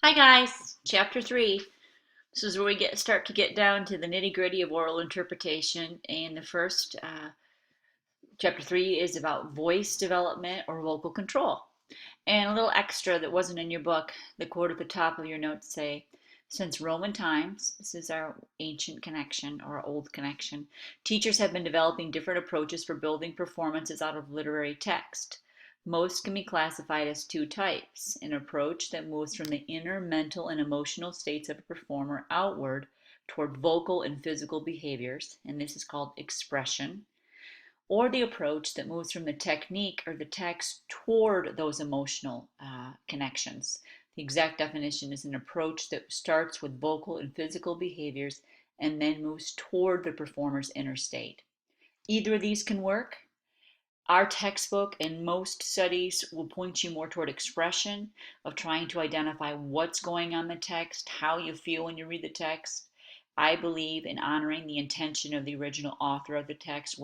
Hi guys, chapter 3. This is where we start to get down to the nitty-gritty of oral interpretation. And the first chapter 3 is about voice development or vocal control. And a little extra that wasn't in your book, the quote at the top of your notes say, since Roman times, this is our ancient connection or our old connection, teachers have been developing different approaches for building performances out of literary text. Most can be classified as two types: an approach that moves from the inner mental and emotional states of a performer outward toward vocal and physical behaviors, and this is called expression, or the approach that moves from the technique or the text toward those emotional connections. The exact definition is an approach that starts with vocal and physical behaviors and then moves toward the performer's inner state. Either of these can work. Our textbook and most studies will point you more toward expression, of trying to identify what's going on in the text, how you feel when you read the text. I believe in honoring the intention of the original author of the text,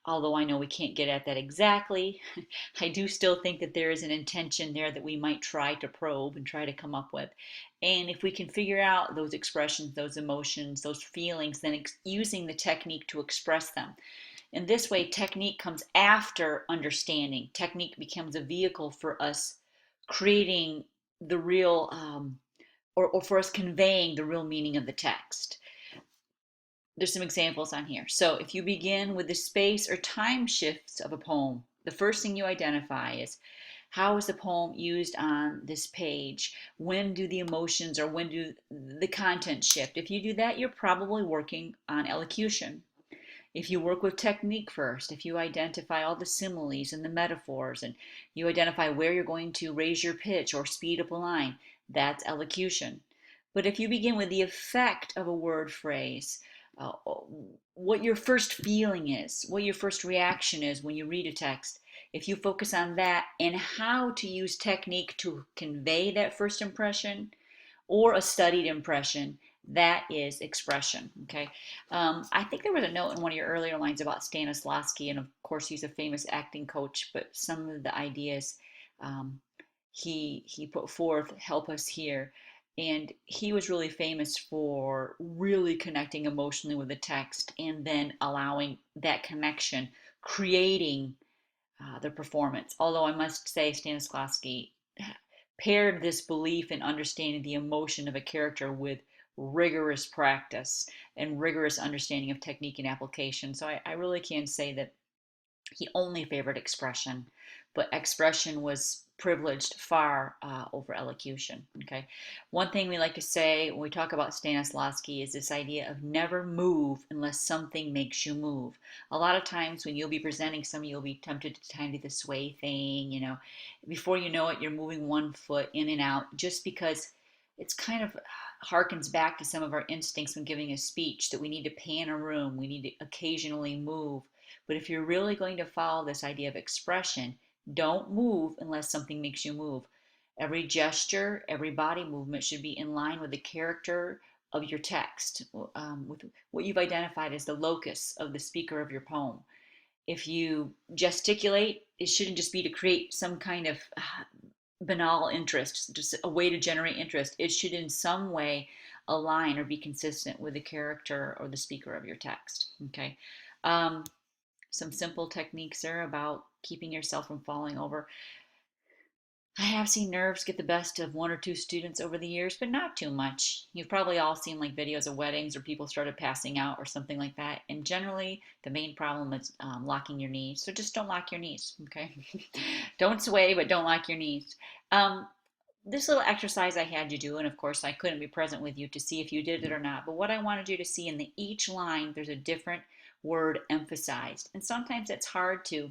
although I know we can't get at that exactly. I do still think that there is an intention there that we might try to probe and try to come up with. And if we can figure out those expressions, those emotions, those feelings, then using the technique to express them. In this way, technique comes after understanding. Technique becomes a vehicle for us creating the real, or for us conveying the real meaning of the text. There's some examples on here. So if you begin with the space or time shifts of a poem, the first thing you identify is, how is the poem used on this page? When do the emotions or when do the content shift? If you do that, you're probably working on elocution. If you work with technique first, if you identify all the similes and the metaphors, and you identify where you're going to raise your pitch or speed up a line, that's elocution. But if you begin with the effect of a word phrase, uh, what your first feeling is, what your first reaction is when you read a text, if you focus on that and how to use technique to convey that first impression or a studied impression, that is expression. Okay. I think there was a note in one of your earlier lines about Stanislavski, and of course he's a famous acting coach, but some of the ideas um, he put forth help us here. And he was really famous for really connecting emotionally with the text and then allowing that connection, creating the performance. Although I must say, Stanislavski paired this belief in understanding the emotion of a character with rigorous practice and rigorous understanding of technique and application. So I really can say that he only favored expression, but expression was privileged far over elocution. Okay, one thing we like to say when we talk about Stanislavski is this idea of never move unless something makes you move. A lot of times when you'll be presenting some, you'll be tempted to kind of do the sway thing. Before you know it, you're moving one foot in and out just because it's kind of harkens back to some of our instincts when giving a speech that we need to pan a room, we need to occasionally move. But if you're really going to follow this idea of expression, don't move unless something makes you move. Every gesture, every body movement should be in line with the character of your text, with what you've identified as the locus of the speaker of your poem. If you gesticulate, it shouldn't just be to create some kind of banal interest, just a way to generate interest. It should in some way align or be consistent with the character or the speaker of your text. Okay. Um, some simple techniques there about keeping yourself from falling over. I have seen nerves get the best of one or two students over the years, but not too much. You've probably all seen like videos of weddings where people started passing out or something like that. And generally, the main problem is locking your knees. So just don't lock your knees, okay? Don't sway, but don't lock your knees. Um, this little exercise I had you do, and of course I couldn't be present with you to see if you did it or not, but what I wanted you to see in each line, there's a different word emphasized. And sometimes it's hard to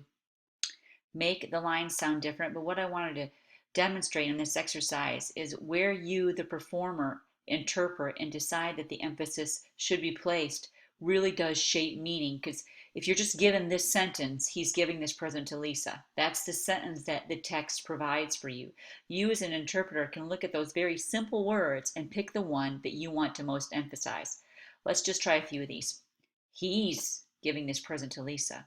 make the lines sound different, but what I wanted to demonstrate in this exercise is where you, the performer, interpret and decide that the emphasis should be placed really does shape meaning. Because if you're just given this sentence, he's giving this present to Lisa. That's the sentence that the text provides for you. You, as an interpreter, can look at those very simple words and pick the one that you want to most emphasize. Let's just try a few of these. He's giving this present to Lisa.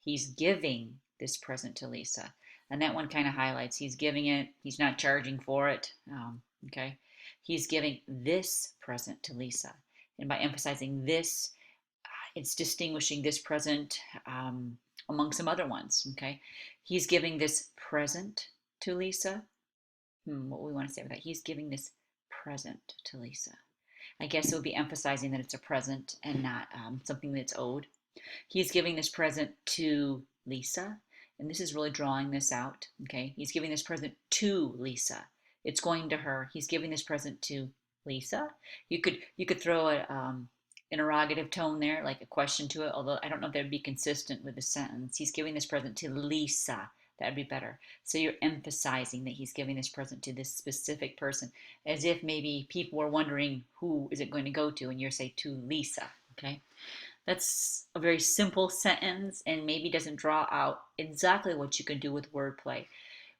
He's giving this present to Lisa. And that one kind of highlights he's giving it, he's not charging for it. Okay. He's giving this present to Lisa. And by emphasizing this, it's distinguishing this present among some other ones. Okay. He's giving this present to Lisa. What we want to say with that? He's giving this present to Lisa. I guess it would be emphasizing that it's a present and not something that's owed. He's giving this present to Lisa, and this is really drawing this out. Okay, he's giving this present to Lisa. It's going to her. He's giving this present to Lisa. You could throw a interrogative tone there, like a question to it. Although I don't know if that would be consistent with the sentence. He's giving this present to Lisa. That'd be better. So you're emphasizing that he's giving this present to this specific person, as if maybe people were wondering who is it going to go to, and you're saying to Lisa. Okay. That's a very simple sentence and maybe doesn't draw out exactly what you can do with wordplay,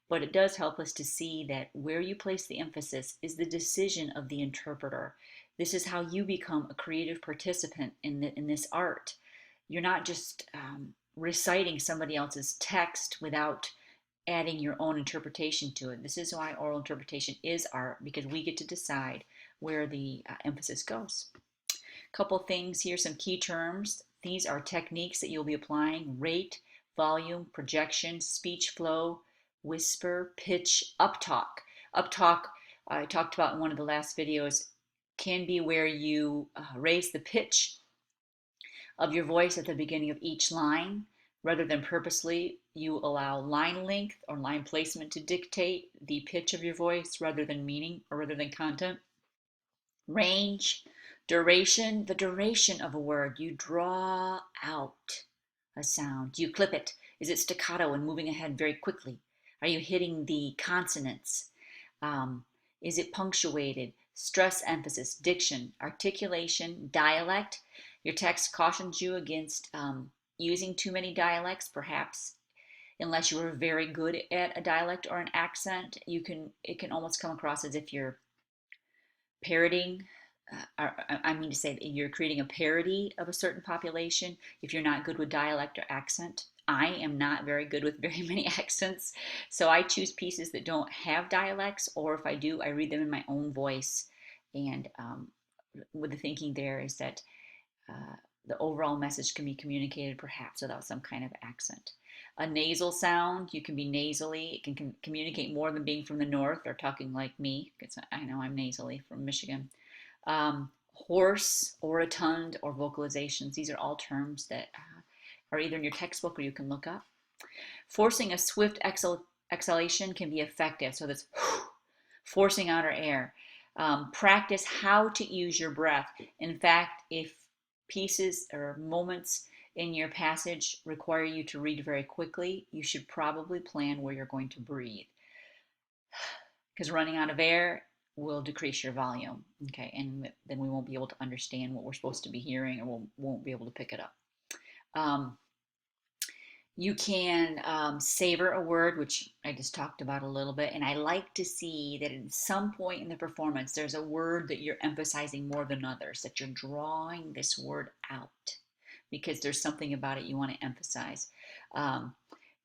but it does help us to see that where you place the emphasis is the decision of the interpreter. This is how you become a creative participant in this art. You're not just reciting somebody else's text without adding your own interpretation to it. This is why oral interpretation is art, because we get to decide where the emphasis goes. Couple things here, some key terms. These are techniques that you'll be applying: rate, volume, projection, speech flow, whisper, pitch, uptalk. Uptalk, I talked about in one of the last videos, can be where you raise the pitch of your voice at the beginning of each line. Rather than purposely, you allow line length or line placement to dictate the pitch of your voice rather than meaning or rather than content. Range, duration, the duration of a word. You draw out a sound. You clip it. Is it staccato and moving ahead very quickly? Are you hitting the consonants? Is it punctuated? Stress, emphasis, diction, articulation, dialect. Your text cautions you against using too many dialects, perhaps unless you are very good at a dialect or an accent. It can almost come across as if you're parroting. I mean to say that you're creating a parody of a certain population if you're not good with dialect or accent. I am not very good with very many accents, so I choose pieces that don't have dialects, or if I do, I read them in my own voice. And with the thinking there is that the overall message can be communicated perhaps without some kind of accent. A nasal sound, you can be nasally. It can communicate more than being from the north or talking like me, because I know I'm nasally from Michigan. Hoarse, orotund, or vocalizations. These are all terms that are either in your textbook or you can look up. Forcing a swift exhalation can be effective. So that's forcing out our air. Practice how to use your breath. In fact, if pieces or moments in your passage require you to read very quickly, you should probably plan where you're going to breathe, because running out of air will decrease your volume. Okay, and then we won't be able to understand what we're supposed to be hearing, or won't be able to pick it up. You can savor a word, which I just talked about a little bit, and I like to see that at some point in the performance there's a word that you're emphasizing more than others, that you're drawing this word out because there's something about it you want to emphasize.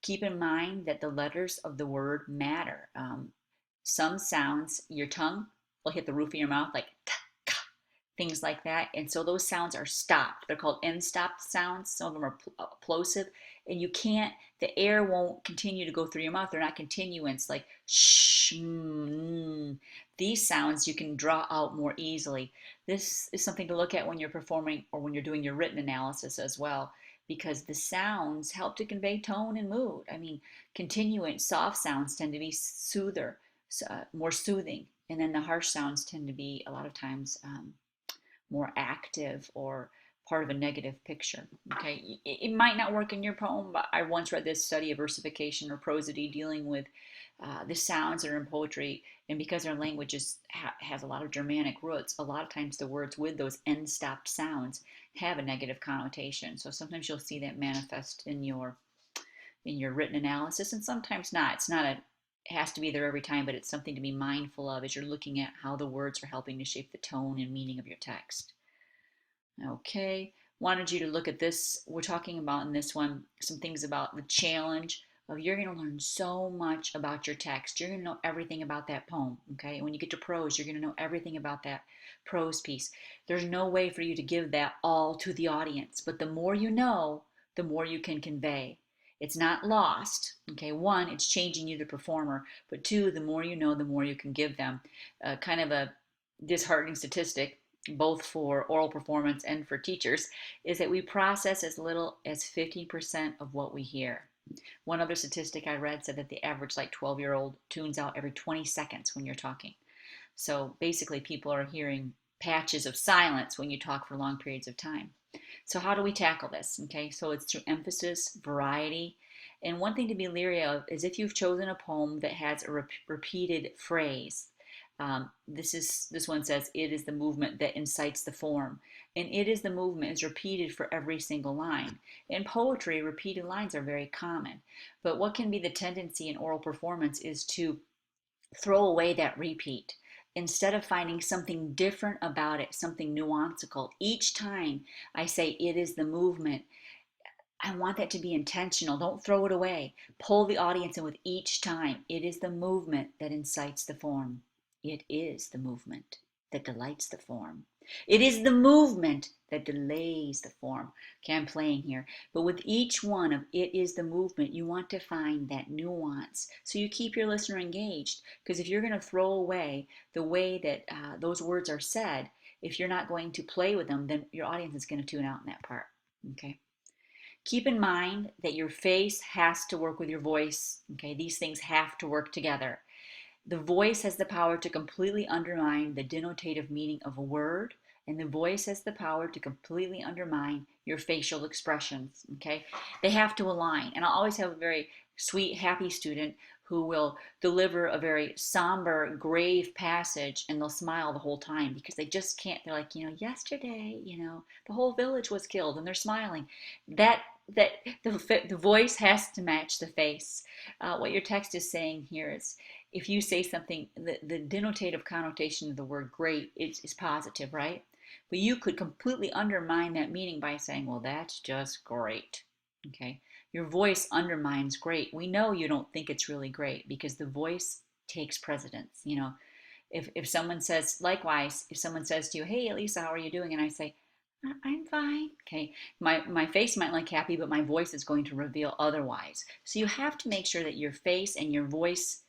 Keep in mind that the letters of the word matter. Some sounds, your tongue will hit the roof of your mouth, like things like that, and so those sounds are stopped. They're called end-stopped sounds. Some of them are plosive, and you can't, the air won't continue to go through your mouth. They're not continuants, like shh, These sounds you can draw out more easily. This is something to look at when you're performing or when you're doing your written analysis as well, because the sounds help to convey tone and mood. I mean, continuant soft sounds tend to be more soothing, and then the harsh sounds tend to be a lot of times more active or part of a negative picture. Okay, it might not work in your poem, but I once read this study of versification or prosody dealing with the sounds that are in poetry, and because our language has a lot of Germanic roots, a lot of times the words with those end-stopped sounds have a negative connotation. So sometimes you'll see that manifest in your written analysis, and sometimes not. It has to be there every time, but it's something to be mindful of as you're looking at how the words are helping to shape the tone and meaning of your text. Okay, wanted you to look at this. We're talking about in this one some things about the challenge of you're going to learn so much about your text. You're going to know everything about that poem, okay? And when you get to prose, you're going to know everything about that prose piece. There's no way for you to give that all to the audience, but the more you know, the more you can convey. It's not lost, okay? One, it's changing you, the performer, but two, the more you know, the more you can give them. Kind of a disheartening statistic, both for oral performance and for teachers, is that we process as little as 50% of what we hear. One other statistic I read said that the average like 12-year-old tunes out every 20 seconds when you're talking. So basically people are hearing patches of silence when you talk for long periods of time. So how do we tackle this? Okay, so it's through emphasis, variety, and one thing to be leery of is if you've chosen a poem that has a repeated phrase. This one says, "It is the movement that incites the form," and "it is the movement" is repeated for every single line. In poetry, repeated lines are very common, but what can be the tendency in oral performance is to throw away that repeat. Instead of finding something different about it, something nuancical, each time I say "it is the movement," I want that to be intentional. Don't throw it away. Pull the audience in with each time. It is the movement that incites the form. It is the movement that delights the form. It is the movement that delays the form. Okay, I'm playing here. But with each one of "it is the movement," you want to find that nuance. So you keep your listener engaged. Because if you're going to throw away the way that those words are said, if you're not going to play with them, then your audience is going to tune out in that part. Okay. Keep in mind that your face has to work with your voice. Okay, these things have to work together. The voice has the power to completely undermine the denotative meaning of a word, and the voice has the power to completely undermine your facial expressions. Okay, they have to align. And I'll always have a very sweet, happy student who will deliver a very somber, grave passage, and they'll smile the whole time because they just can't. They're like, yesterday, the whole village was killed, and they're smiling. That the voice has to match the face. What your text is saying here is, if you say something, the denotative connotation of the word "great" is positive, right? But you could completely undermine that meaning by saying, "Well, that's just great." Okay, your voice undermines "great." We know you don't think it's really great because the voice takes precedence. If someone says, likewise, if someone says to you, "Hey, Elisa, how are you doing?" and I say, "I'm fine." Okay, my face might look happy, but my voice is going to reveal otherwise. So you have to make sure that your face and your voice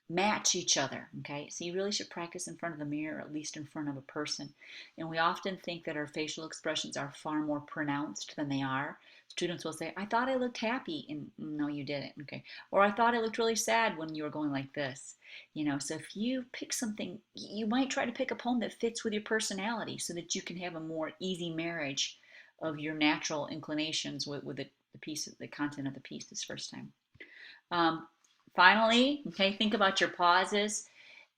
match each other. Okay, so you really should practice in front of the mirror, or at least in front of a person. And we often think that our facial expressions are far more pronounced than they are. Students will say, "I thought I looked happy," and no, you didn't. Okay, or "I thought I looked really sad when you were going like this." So if you pick something, you might try to pick a poem that fits with your personality so that you can have a more easy marriage of your natural inclinations with the piece, the content of the piece this first time. Um, Finally, okay, think about your pauses.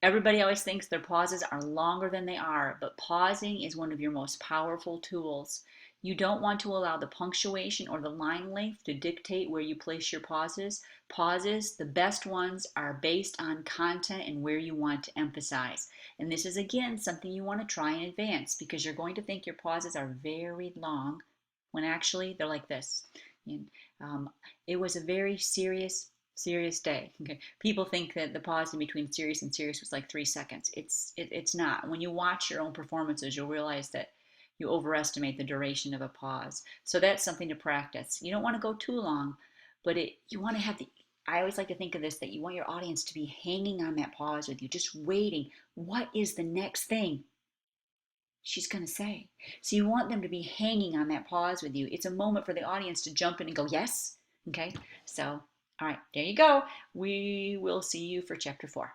Everybody always thinks their pauses are longer than they are, but pausing is one of your most powerful tools. You don't want to allow the punctuation or the line length to dictate where you place your pauses. Pauses, the best ones, are based on content and where you want to emphasize. And this is, again, something you want to try in advance because you're going to think your pauses are very long when actually they're like this. And, it was a very serious day. Okay, people think that the pause in between serious and serious was like 3 seconds. It's not. When you watch your own performances, you'll realize that you overestimate the duration of a pause. So that's something to practice. You don't want to go too long, but you want to have the. I always like to think of this, that you want your audience to be hanging on that pause with you, just waiting. What is the next thing she's going to say? So you want them to be hanging on that pause with you. It's a moment for the audience to jump in and go, "Yes." Okay, so all right, there you go. We will see you for chapter 4.